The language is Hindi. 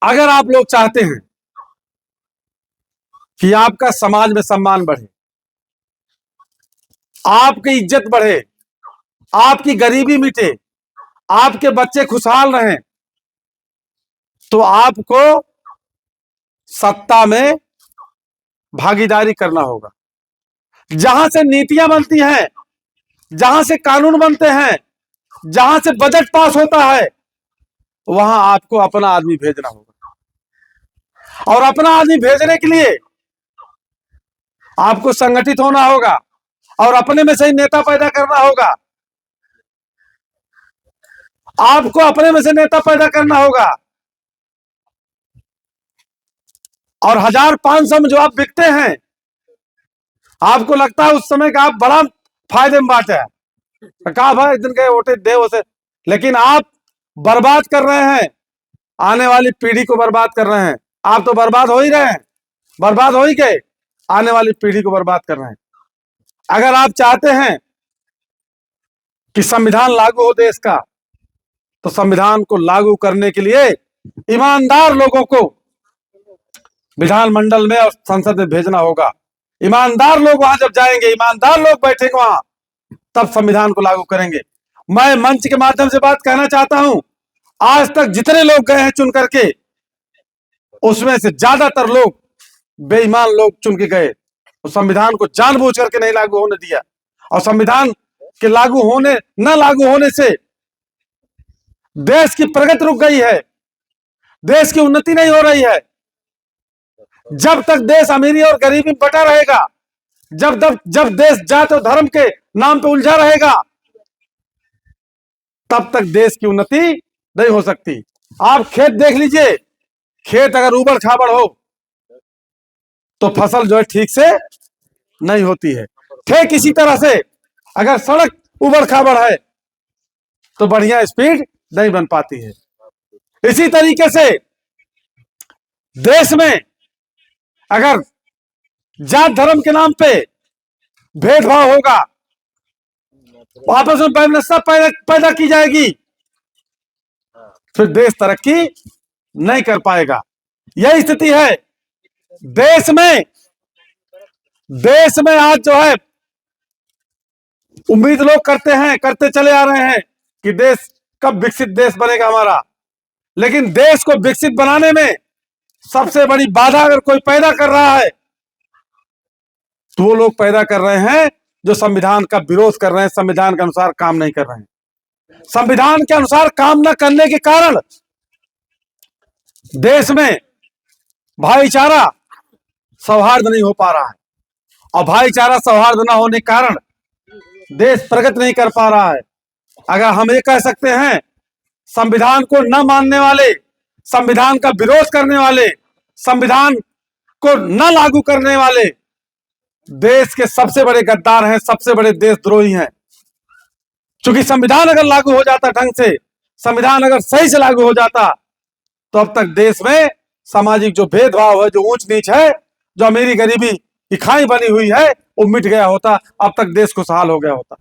अगर आप लोग चाहते हैं कि आपका समाज में सम्मान बढ़े, आपकी इज्जत बढ़े, आपकी गरीबी मिटे, आपके बच्चे खुशहाल रहें, तो आपको सत्ता में भागीदारी करना होगा। जहां से नीतियां बनती हैं, जहां से कानून बनते हैं, जहां से बजट पास होता है, वहां आपको अपना आदमी भेजना होगा। और अपना आदमी भेजने के लिए आपको संगठित होना होगा और अपने में से ही नेता पैदा करना होगा। आपको अपने में से नेता पैदा करना होगा। और 1500 में जो आप बिकते हैं, आपको लगता है उस समय का आप बड़ा फायदे में बात है, कहा भाई दिन के वोटे दे उसे, लेकिन आप बर्बाद कर रहे हैं, आने वाली पीढ़ी को बर्बाद कर रहे हैं। आप तो बर्बाद हो ही रहे हैं, बर्बाद हो ही गए, आने वाली पीढ़ी को बर्बाद कर रहे हैं। अगर आप चाहते हैं कि संविधान लागू हो देश का, तो संविधान को लागू करने के लिए ईमानदार लोगों को विधानमंडल में और संसद में भेजना होगा। ईमानदार लोग वहां जब जाएंगे, ईमानदार लोग बैठेंगे वहां, तब संविधान को लागू करेंगे। मैं मंच के माध्यम से बात कहना चाहता हूं, आज तक जितने लोग गए हैं चुन करके, उसमें से ज्यादातर लोग बेईमान लोग चुन के गए, तो संविधान को जानबूझ करके नहीं लागू होने दिया। और संविधान के न लागू होने से देश की प्रगति रुक गई है, देश की उन्नति नहीं हो रही है। जब तक देश अमीरी और गरीबी में बटा रहेगा, जब देश जात और धर्म के नाम पे उलझा रहेगा, तब तक देश की उन्नति नहीं हो सकती। आप खेत देख लीजिए, खेत अगर उबड़ खाबड़ हो तो फसल जो है ठीक से नहीं होती है। ठीक इसी तरह से अगर सड़क उबड़ खाबड़ है तो बढ़िया स्पीड नहीं बन पाती है। इसी तरीके से देश में अगर जात धर्म के नाम पे भेदभाव होगा, आपस में वैमनस्यता पैदा की जाएगी, फिर देश तरक्की नहीं कर पाएगा। यही स्थिति है देश में। देश में आज जो है उम्मीद लोग करते चले आ रहे हैं कि देश कब विकसित देश बनेगा हमारा, लेकिन देश को विकसित बनाने में सबसे बड़ी बाधा अगर कोई पैदा कर रहा है, तो वो लोग पैदा कर रहे हैं जो संविधान का विरोध कर रहे हैं, संविधान के अनुसार काम नहीं कर रहे हैं। संविधान के अनुसार काम न करने के कारण देश में भाईचारा सौहार्द नहीं हो पा रहा है, और भाईचारा सौहार्द न होने के कारण देश प्रगति नहीं कर पा रहा है। अगर हम ये कह सकते हैं, संविधान को न मानने वाले, संविधान का विरोध करने वाले, संविधान को न लागू करने वाले देश के सबसे बड़े गद्दार हैं, सबसे बड़े देशद्रोही हैं। क्योंकि संविधान अगर लागू हो जाता ढंग से, संविधान अगर सही से लागू हो जाता, तो अब तक देश में सामाजिक जो भेदभाव है, जो ऊंच नीच है, जो अमीरी गरीबी की खाई बनी हुई है, वो मिट गया होता, अब तक देश खुशहाल हो गया होता।